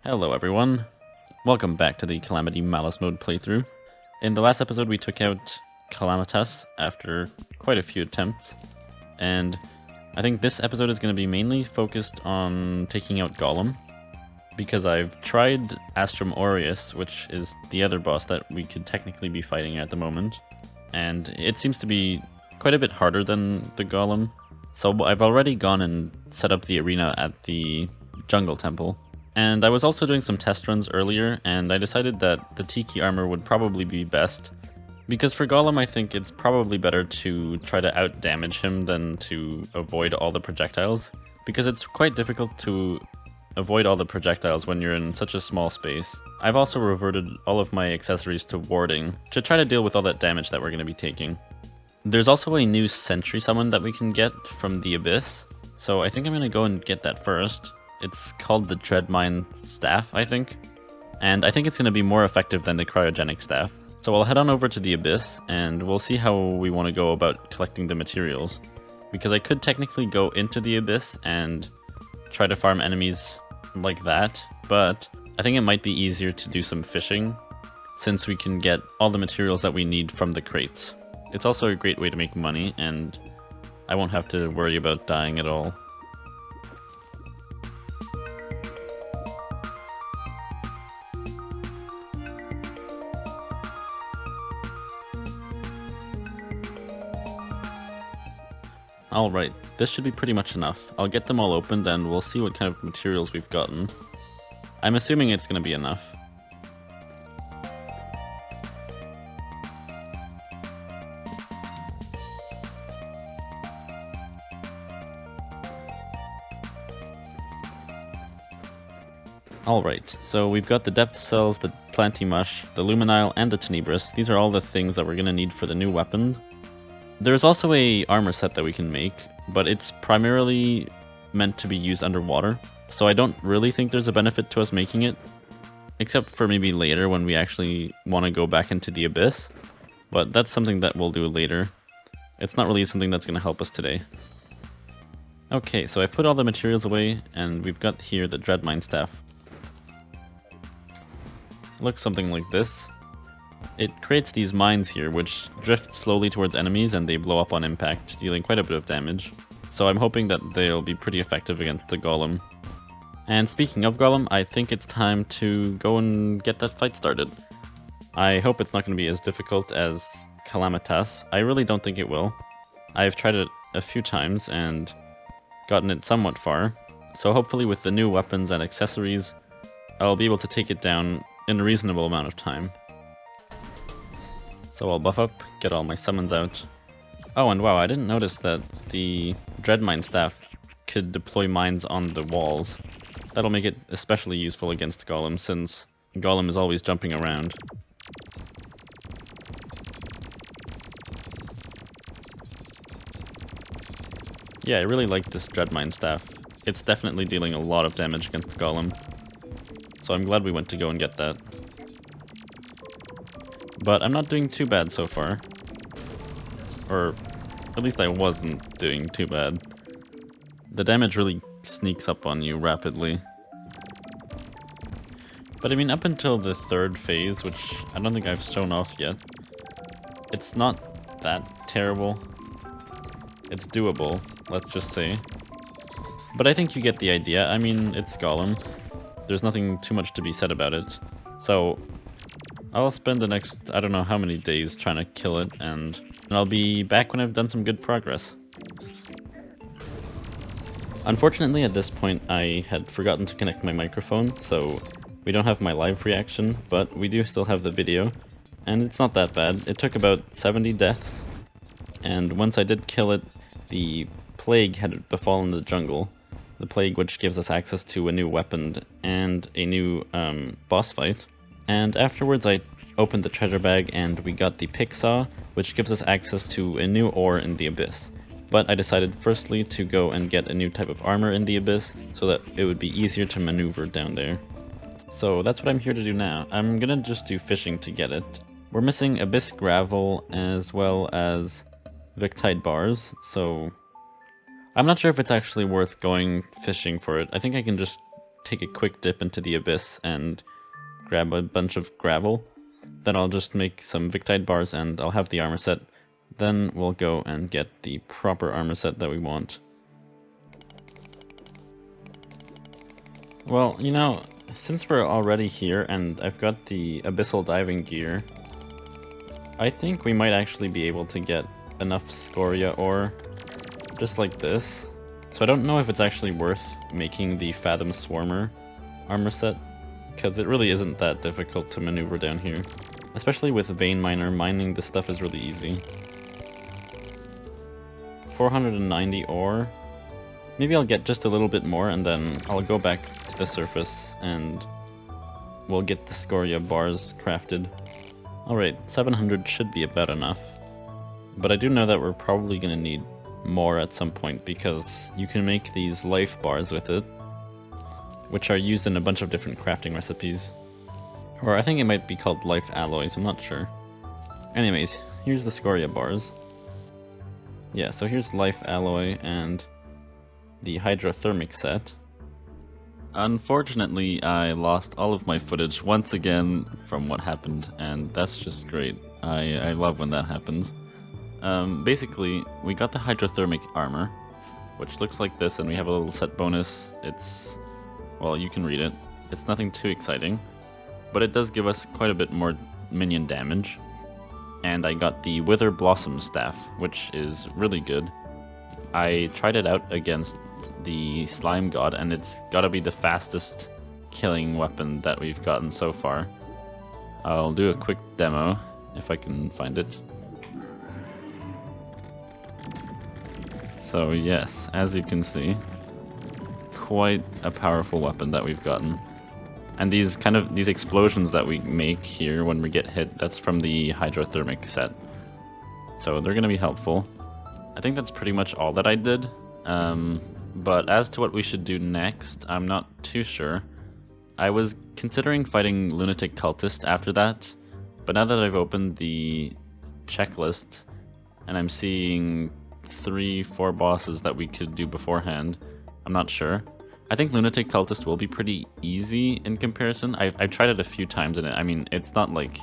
Hello everyone, welcome back to the Calamity Malice mode playthrough. In the last episode we took out Calamitas after quite a few attempts, and I think this episode is going to be mainly focused on taking out Golem, because I've tried Astrum Aureus, which is the other boss that we could technically be fighting at the moment, and it seems to be quite a bit harder than the Golem. So I've already gone and set up the arena at the Jungle Temple. And I was also doing some test runs earlier, and I decided that the Tiki armor would probably be best. Because for Golem I think it's probably better to try to out-damage him than to avoid all the projectiles. Because it's quite difficult to avoid all the projectiles when you're in such a small space. I've also reverted all of my accessories to warding, to try to deal with all that damage that we're going to be taking. There's also a new sentry summon that we can get from the Abyss, so I think I'm going to go and get that first. It's called the Dreadmine Staff, I think, and I think it's going to be more effective than the Cryogenic Staff. So I'll head on over to the Abyss, and we'll see how we want to go about collecting the materials. Because I could technically go into the Abyss and try to farm enemies like that, but I think it might be easier to do some fishing, since we can get all the materials that we need from the crates. It's also a great way to make money, and I won't have to worry about dying at all. Alright, this should be pretty much enough. I'll get them all opened and we'll see what kind of materials we've gotten. I'm assuming it's going to be enough. Alright, so we've got the Depth Cells, the Plantimush, the Luminile, and the Tenebris. These are all the things that we're going to need for the new weapon. There's also a armor set that we can make, but it's primarily meant to be used underwater, so I don't really think there's a benefit to us making it, except for maybe later when we actually want to go back into the Abyss, but that's something that we'll do later. It's not really something that's going to help us today. Okay, so I've put all the materials away, and we've got here the Dreadmine Staff. It looks something like this. It creates these mines here, which drift slowly towards enemies and they blow up on impact, dealing quite a bit of damage. So I'm hoping that they'll be pretty effective against the Golem. And speaking of Golem, I think it's time to go and get that fight started. I hope it's not going to be as difficult as Calamitas. I really don't think it will. I've tried it a few times and gotten it somewhat far. So hopefully with the new weapons and accessories, I'll be able to take it down in a reasonable amount of time. So I'll buff up, get all my summons out. Oh, and wow, I didn't notice that the Dreadmine Staff could deploy mines on the walls. That'll make it especially useful against Golem, since Golem is always jumping around. Yeah, I really like this Dreadmine Staff. It's definitely dealing a lot of damage against Golem. So I'm glad we went to go and get that. But I'm not doing too bad so far. Or at least I wasn't doing too bad. The damage really sneaks up on you rapidly. But I mean, up until the third phase, which I don't think I've shown off yet, it's not that terrible. It's doable, let's just say. But I think you get the idea. I mean, it's Golem. There's nothing too much to be said about it. So I'll spend the next, I don't know how many days trying to kill it, and I'll be back when I've done some good progress. Unfortunately, at this point, I had forgotten to connect my microphone, so we don't have my live reaction, but we do still have the video, and it's not that bad. It took about 70 deaths, and once I did kill it, the plague had befallen the jungle. The plague which gives us access to a new weapon and a new boss fight. And afterwards I opened the treasure bag and we got the pick saw, which gives us access to a new ore in the Abyss. But I decided firstly to go and get a new type of armor in the Abyss, so that it would be easier to maneuver down there. So that's what I'm here to do now. I'm gonna just do fishing to get it. We're missing Abyss Gravel as well as Victide Bars, so I'm not sure if it's actually worth going fishing for it. I think I can just take a quick dip into the abyss and grab a bunch of gravel. Then I'll just make some Victide bars and I'll have the armor set. Then we'll go and get the proper armor set that we want. Well, you know, since we're already here and I've got the abyssal diving gear, I think we might actually be able to get enough scoria ore just like this. So I don't know if it's actually worth making the Fathom Swarmer armor set, because it really isn't that difficult to maneuver down here. Especially with Vein Miner, mining this stuff is really easy. 490 ore. Maybe I'll get just a little bit more and then I'll go back to the surface and we'll get the scoria bars crafted. Alright, 700 should be about enough. But I do know that we're probably going to need more at some point because you can make these life bars with it, which are used in a bunch of different crafting recipes. Or I think it might be called life alloys, I'm not sure. Anyways, here's the scoria bars. Yeah, so here's life alloy and the hydrothermic set. Unfortunately, I lost all of my footage once again from what happened, and that's just great. I love when that happens. Basically, we got the hydrothermic armor, which looks like this, and we have a little set bonus. It's, well, you can read it. It's nothing too exciting, but it does give us quite a bit more minion damage. And I got the Wither Blossom Staff, which is really good. I tried it out against the Slime God, and it's gotta be the fastest killing weapon that we've gotten so far. I'll do a quick demo, if I can find it. So yes, as you can see, quite a powerful weapon that we've gotten. And these explosions that we make here when we get hit, that's from the hydrothermic set. So they're gonna be helpful. I think that's pretty much all that I did. But as to what we should do next, I'm not too sure. I was considering fighting Lunatic Cultist after that, but now that I've opened the checklist and I'm seeing 3-4 bosses that we could do beforehand, I'm not sure. I think Lunatic Cultist will be pretty easy in comparison. I've tried it a few times and I mean, it's not like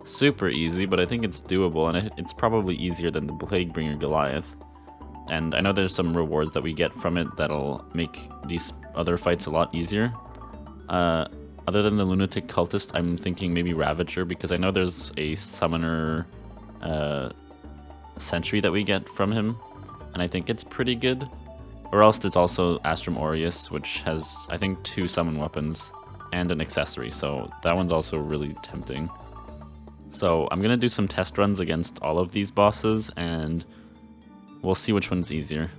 super easy, but I think it's doable, and it's probably easier than the Plaguebringer Goliath. And I know there's some rewards that we get from it that'll make these other fights a lot easier. Other than the Lunatic Cultist, I'm thinking maybe Ravager, because I know there's a summoner sentry that we get from him, and I think it's pretty good. Or else there's also Astrum Aureus, which has, I think, 2 summon weapons and an accessory, so that one's also really tempting. So I'm gonna do some test runs against all of these bosses, and we'll see which one's easier.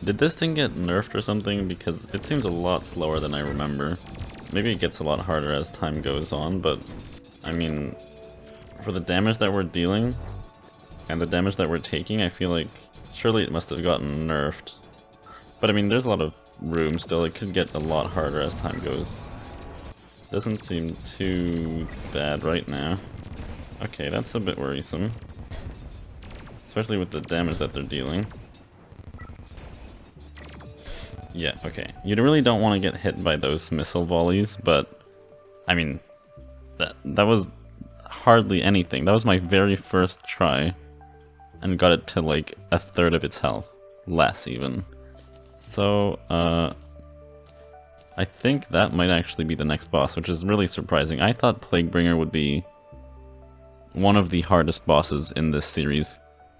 Did this thing get nerfed or something? Because it seems a lot slower than I remember. Maybe it gets a lot harder as time goes on, but I mean, for the damage that we're dealing and the damage that we're taking, I feel like surely it must have gotten nerfed. But I mean, there's a lot of room still. It could get a lot harder as time goes. Doesn't seem too bad right now. Okay, that's a bit worrisome. Especially with the damage that they're dealing. Yeah, okay. You really don't want to get hit by those missile volleys, but I mean, that was hardly anything. That was my very first try, and got it to like 1/3 of its health. Less even. So, I think that might actually be the next boss, which is really surprising. I thought Plaguebringer would be one of the hardest bosses in this series,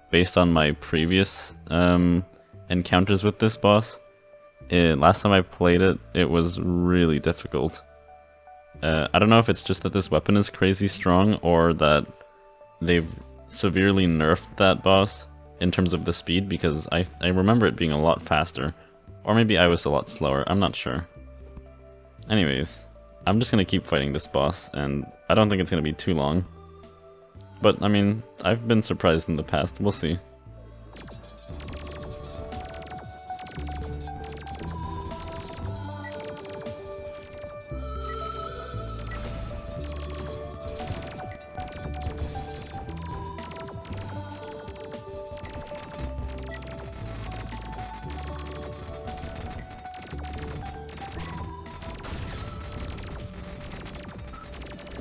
based on my previous encounters with this boss. Last time I played it, it was really difficult. I don't know if it's just that this weapon is crazy strong, or that they've severely nerfed that boss in terms of the speed, because I remember it being a lot faster. Or maybe I was a lot slower, I'm not sure. Anyways, I'm just gonna keep fighting this boss, and I don't think it's gonna be too long. But, I mean, I've been surprised in the past. We'll see.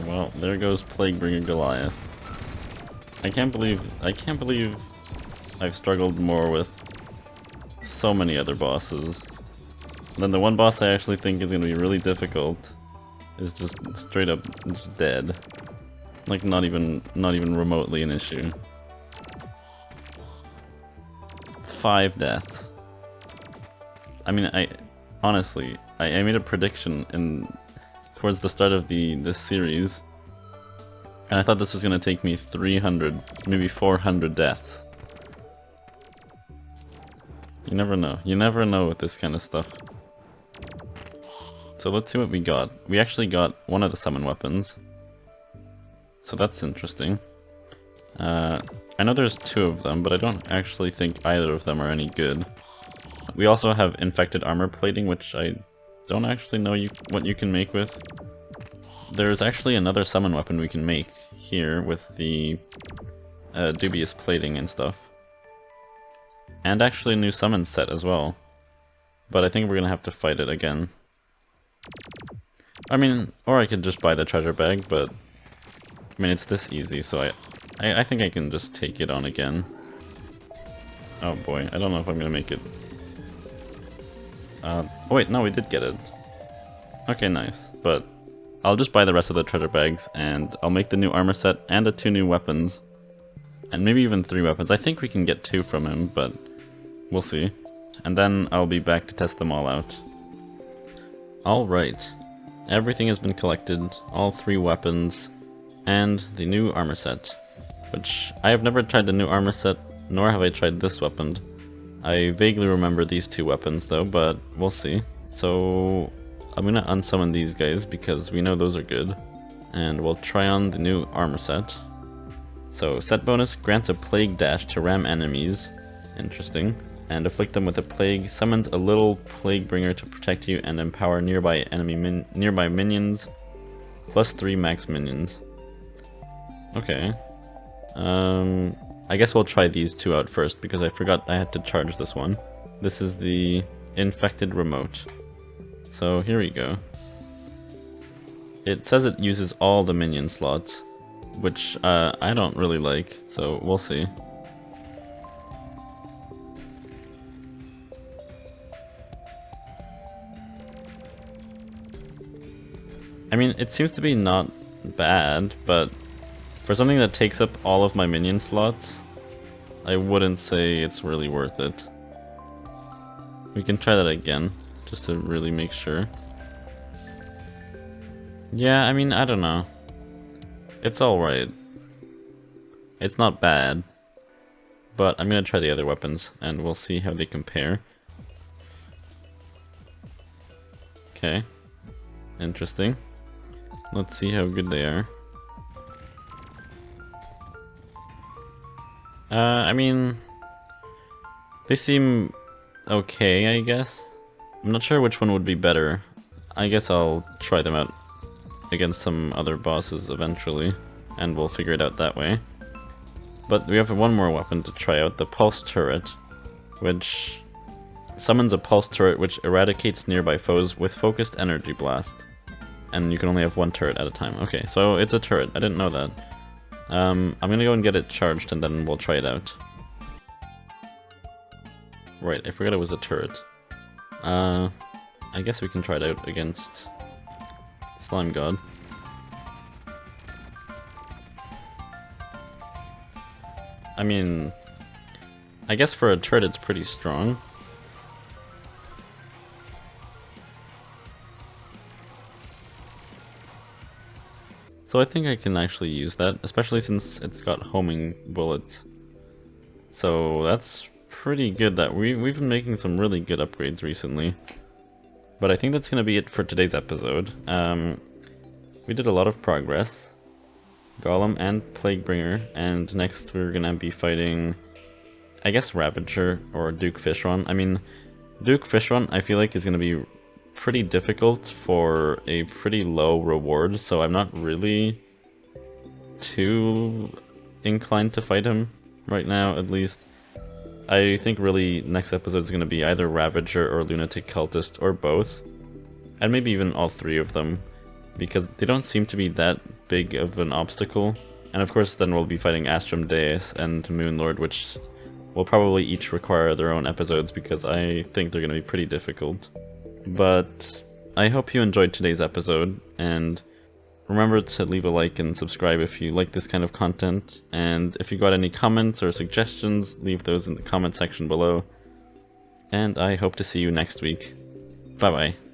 Well, there goes Plaguebringer Goliath. I can't believe I've struggled more with so many other bosses. And then the one boss I actually think is gonna be really difficult is just straight up just dead. Like not even remotely an issue. 5 deaths. I mean, honestly, I made a prediction towards the start of this series, and I thought this was gonna take me 300, maybe 400 deaths. You never know. You never know with this kind of stuff. So let's see what we got. We actually got one of the summon weapons. So that's interesting. I know there's 2 of them, but I don't actually think either of them are any good. We also have infected armor plating, which I don't actually know what you can make with. There's actually another summon weapon we can make here with the dubious plating and stuff. And actually a new summon set as well. But I think we're gonna have to fight it again. I mean, or I could just buy the treasure bag, but I mean, it's this easy, so I think I can just take it on again. Oh boy, I don't know if I'm gonna make it. Oh wait, no, we did get it. Okay, nice. But I'll just buy the rest of the treasure bags, and I'll make the new armor set and the 2 new weapons. And maybe even 3 weapons. I think we can get 2 from him, but we'll see. And then I'll be back to test them all out. Alright. Everything has been collected, all 3 weapons, and the new armor set. Which, I have never tried the new armor set, nor have I tried this weapon. I vaguely remember these 2 weapons though, but we'll see. So I'm gonna unsummon these guys because we know those are good. And we'll try on the new armor set. So, set bonus grants a plague dash to ram enemies. Interesting. And afflict them with a plague, summons a little Plaguebringer to protect you and empower nearby minions, plus 3 max minions. Okay. I guess we'll try these 2 out first because I forgot I had to charge this one. This is the infected remote. So here we go. It says it uses all the minion slots, which I don't really like, so we'll see. I mean, it seems to be not bad, but for something that takes up all of my minion slots, I wouldn't say it's really worth it. We can try that again, just to really make sure. Yeah, I mean, I don't know. It's alright. It's not bad. But I'm gonna try the other weapons, and we'll see how they compare. Okay. Interesting. Let's see how good they are. I mean, they seem okay, I guess. I'm not sure which one would be better. I guess I'll try them out against some other bosses eventually, and we'll figure it out that way. But we have one more weapon to try out, the Pulse Turret, which summons a Pulse Turret which eradicates nearby foes with focused energy blast. And you can only have 1 turret at a time. Okay, so it's a turret. I didn't know that. I'm gonna go and get it charged and then we'll try it out. Right, I forgot it was a turret. I guess we can try it out against Slime God. I mean, I guess for a turret it's pretty strong. So I think I can actually use that, especially since it's got homing bullets. So that's pretty good. That we've been making some really good upgrades recently. But I think that's going to be it for today's episode. We did a lot of progress. Golem and Plaguebringer, and next we're gonna be fighting, I guess, Ravager or Duke Fishron. I mean, Duke Fishron I feel like is gonna be pretty difficult for a pretty low reward, so I'm not really too inclined to fight him right now, at least. I think really next episode is going to be either Ravager or Lunatic Cultist, or both, and maybe even all three of them, because they don't seem to be that big of an obstacle. And of course then we'll be fighting Astrum Deus and Moonlord, which will probably each require their own episodes because I think they're going to be pretty difficult. But I hope you enjoyed today's episode, and remember to leave a like and subscribe if you like this kind of content, and if you got any comments or suggestions, leave those in the comment section below. And I hope to see you next week. Bye bye.